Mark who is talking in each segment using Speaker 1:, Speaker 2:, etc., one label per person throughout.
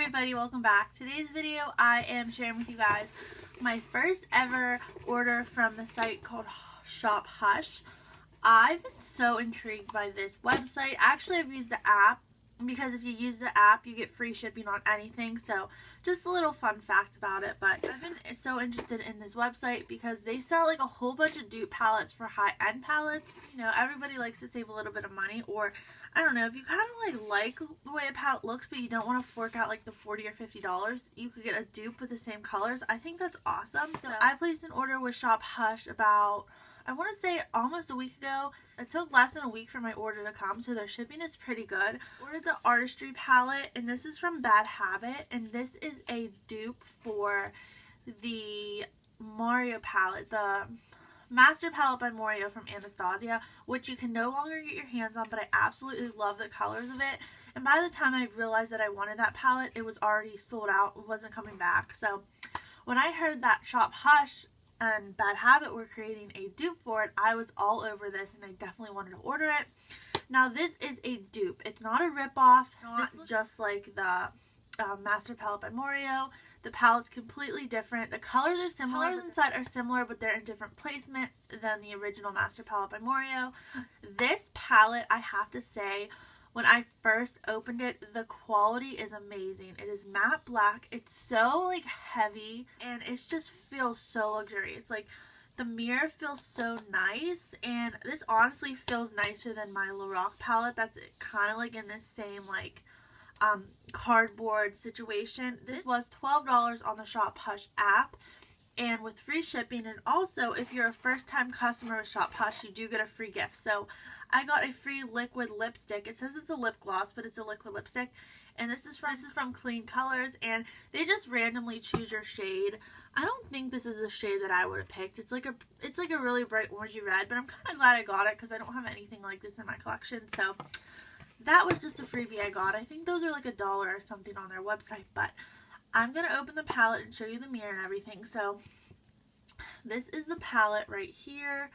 Speaker 1: everybody, welcome back. Today's video I am sharing with you guys my first ever order from the site called Shop Hush. I've been so intrigued by this website. Actually, I've used the app because if you use the app you get free shipping on anything, so just a little fun fact about it. But I've been so interested in this website because they sell like a whole bunch of dupe palettes for high-end palettes. You know, everybody likes to save a little bit of money, or I don't know, if you kind of like the way a palette looks but you don't want to fork out like the $40 or $50, you could get a dupe with the same colors. I think that's awesome. So I placed an order with Shop Hush about, I want to say, almost a week ago. It took less than a week for my order to come, so their shipping is pretty good. Ordered the Artistry palette, and this is from Bad Habit, and this is a dupe for the Mario palette, the Master Palette by Mario from Anastasia, which you can no longer get your hands on, but I absolutely love the colors of it. And by the time I realized that I wanted that palette, it was already sold out. It wasn't coming back. So when I heard that Shop Hush and Bad Habit were creating a dupe for it, I was all over this and I definitely wanted to order it. Now this is a dupe. It's not a ripoff, not just like the Master Palette by Mario. The palette's completely different. The colors are similar. The colors inside are similar, but they're in different placement than the original Master Palette by Mario. This palette, I have to say, when I first opened it, the quality is amazing. It is matte black. It's so like heavy and it just feels so luxurious. Like the mirror feels so nice, and this honestly feels nicer than my Lorac palette. That's kind of like in this same like cardboard situation. This was $12 on the Shop Hush app and with free shipping, and also if you're a first-time customer with Shop Hush you do get a free gift. So I got a free liquid lipstick. It says it's a lip gloss, but it's a liquid lipstick, and this is from Clean Colors, and they just randomly choose your shade. I don't think this is a shade that I would have picked. It's like a really bright orangey red, but I'm kind of glad I got it because I don't have anything like this in my collection. So that was just a freebie I got. I think those are like $1 or something on their website, but I'm going to open the palette and show you the mirror and everything. So this is the palette right here.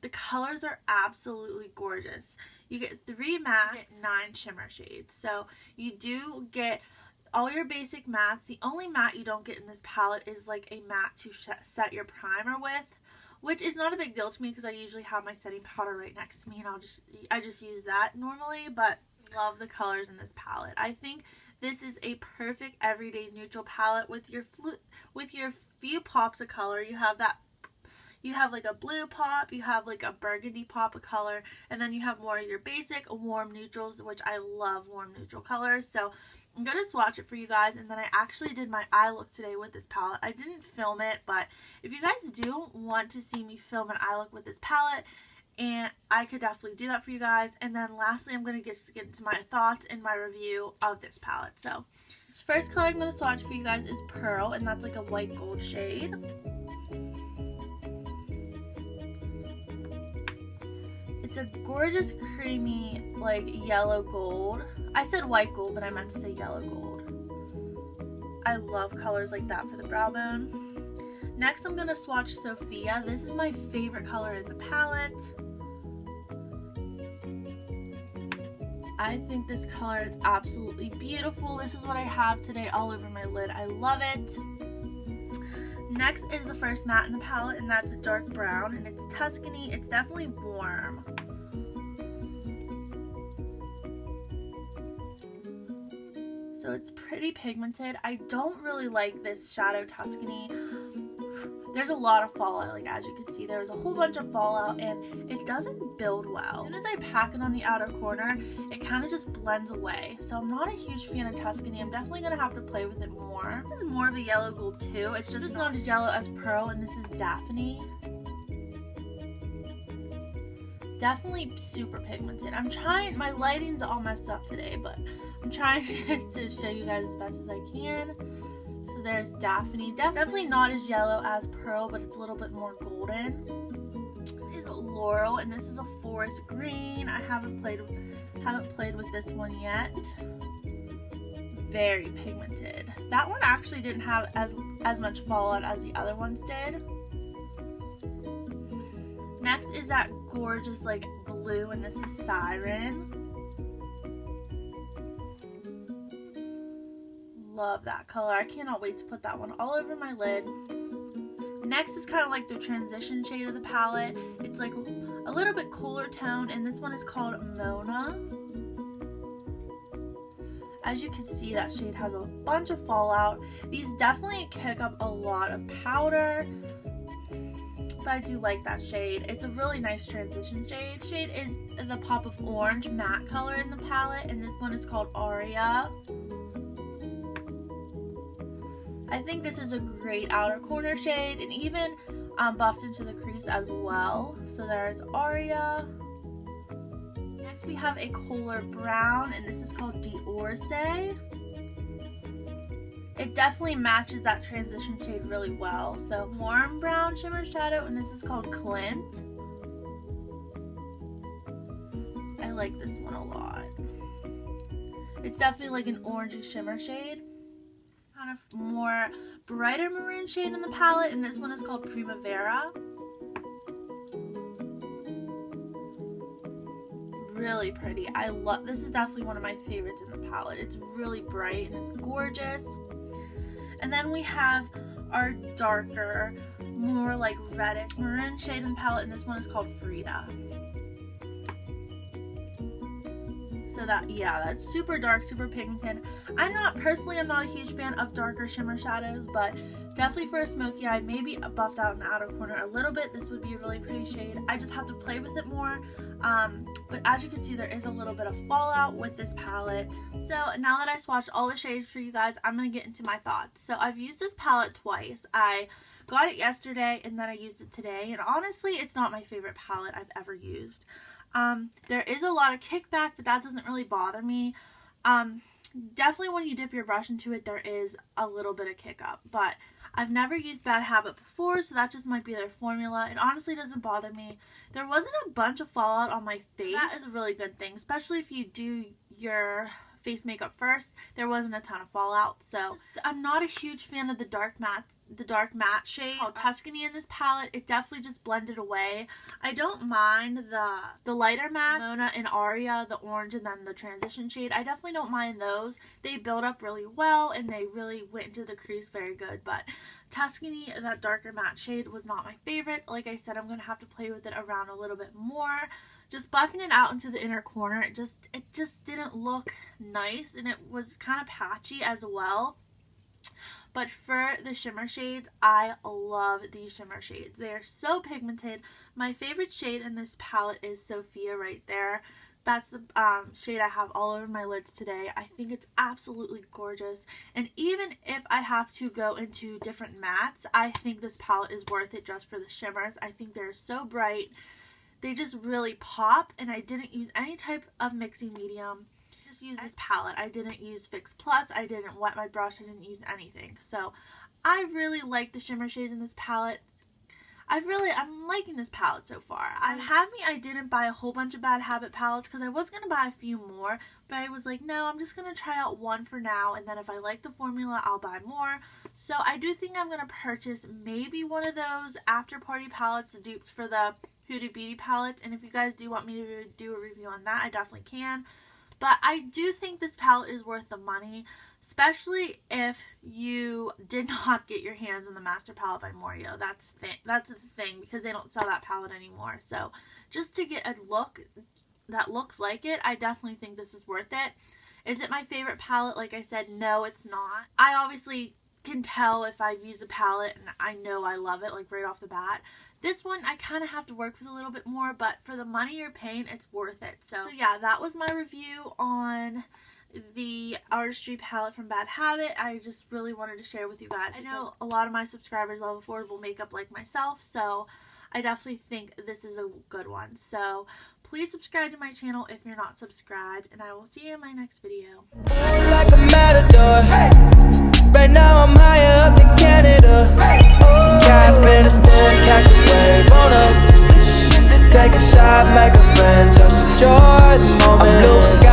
Speaker 1: The colors are absolutely gorgeous. You get 3 mattes, 9 shimmer shades. So you do get all your basic mattes. The only matte you don't get in this palette is like a matte to set your primer with, which is not a big deal to me because I usually have my setting powder right next to me and I just use that normally. But love the colors in this palette. I think this is a perfect everyday neutral palette with your few pops of color. You have like a blue pop, you have like a burgundy pop of color, and then you have more of your basic warm neutrals, which I love warm neutral colors. So I'm going to swatch it for you guys, and then I actually did my eye look today with this palette. I didn't film it, but if you guys do want to see me film an eye look with this palette, and I could definitely do that for you guys. And then lastly, I'm going to get into my thoughts and my review of this palette. So this first color I'm going to swatch for you guys is Pearl, and that's like a white gold shade. It's a gorgeous creamy like yellow gold. I said white gold, but I meant to say yellow gold. I love colors like that for the brow bone. Next I'm going to swatch Sophia. This is my favorite color in the palette. I think this color is absolutely beautiful. This is what I have today all over my lid. I love it. Next is the first matte in the palette, and that's a dark brown, and it's Tuscany. It's definitely warm. So it's pretty pigmented. I don't really like this shadow Tuscany. There's a lot of fallout, like as you can see, there's a whole bunch of fallout and it doesn't build well. As soon as I pack it on the outer corner, it kind of just blends away. So I'm not a huge fan of Tuscany. I'm definitely going to have to play with it more. This is more of a yellow gold too. It's just not as yellow as Pearl, and this is Daphne. Definitely super pigmented. I'm trying, my lighting's all messed up today, but I'm trying to show you guys as best as I can. So there's Daphne. Definitely not as yellow as Pearl, but it's a little bit more golden. This is Laurel, and this is a forest green. I haven't played with this one yet. Very pigmented. That one actually didn't have as much fallout as the other ones did. Next is that gorgeous like blue, and this is Siren. love that color. I cannot wait to put that one all over my lid. Next is kind of like the transition shade of the palette. It's like a little bit cooler tone, and this one is called Mona. As you can see, that shade has a bunch of fallout. These definitely kick up a lot of powder, but I do like that shade. It's a really nice transition shade. Shade is the pop of orange matte color in the palette, and this one is called Aria. I think this is a great outer corner shade, and even buffed into the crease as well. So there's Aria. Next we have a cooler brown, and this is called D'Orse. It definitely matches that transition shade really well. So warm brown shimmer shadow, and this is called Clint. I like this one a lot. It's definitely like an orangey shimmer shade. Kind of more brighter maroon shade in the palette, and this one is called Primavera. Really pretty. I love this. Is definitely one of my favorites in the palette. It's really bright and it's gorgeous. And then we have our darker, more like reddish maroon shade in the palette, and this one is called Frida. So that's super dark, super pigmented. I'm not a huge fan of darker shimmer shadows, but definitely for a smoky eye, maybe buffed out in the outer corner a little bit, this would be a really pretty shade. I just have to play with it more. But as you can see, there is a little bit of fallout with this palette. So now that I swatched all the shades for you guys, I'm going to get into my thoughts. So I've used this palette twice. I got it yesterday and then I used it today, and honestly it's not my favorite palette I've ever used. There is a lot of kickback, but that doesn't really bother me. Definitely when you dip your brush into it, there is a little bit of kick up, but I've never used Bad Habit before, so that just might be their formula. It honestly doesn't bother me. There wasn't a bunch of fallout on my face. That is a really good thing, especially if you do your face makeup first. There wasn't a ton of fallout, so I'm not a huge fan of the dark matte shade called Tuscany in this palette. It definitely just blended away. I don't mind the lighter matte, Mona and Aria, the orange and then the transition shade. I definitely don't mind those. They build up really well and they really went into the crease very good, but Tuscany, that darker matte shade, was not my favorite. Like I said, I'm going to have to play with it around a little bit more. Just buffing it out into the inner corner, it just didn't look nice, and it was kind of patchy as well. But for the shimmer shades, I love these shimmer shades. They are so pigmented. My favorite shade in this palette is Sophia right there. That's the shade I have all over my lids today. I think it's absolutely gorgeous. And even if I have to go into different mattes, I think this palette is worth it just for the shimmers. I think they're so bright. They just really pop, and I didn't use any type of mixing medium. Just use this palette. I didn't use Fix Plus. I didn't wet my brush. I didn't use anything. So I really like the shimmer shades in this palette. I'm liking this palette so far. I'm happy I didn't buy a whole bunch of Bad Habit palettes because I was going to buy a few more, but I was like, no, I'm just going to try out one for now, and then if I like the formula, I'll buy more. So I do think I'm going to purchase maybe one of those after party palettes, the dupes for the Huda Beauty palettes, and if you guys do want me to do a review on that, I definitely can. But I do think this palette is worth the money, especially if you did not get your hands on the Master Palette by Morio. That's the thing, because they don't sell that palette anymore. So just to get a look that looks like it, I definitely think this is worth it. Is it my favorite palette? Like I said, no, it's not. I obviously can tell if I've used a palette and I know I love it, like right off the bat. This one I kind of have to work with a little bit more, but for the money you're paying, it's worth it. So yeah, that was my review on the Artistry palette from Bad Habit. I just really wanted to share with you guys. I know a lot of my subscribers love affordable makeup like myself, so I definitely think this is a good one. So please subscribe to my channel if you're not subscribed, and I will see you in my next video. Like a matador. Right now I'm higher up in Canada. Cap in a storm, catch a wave on us. Take a shot, make a friend, just enjoy the moment.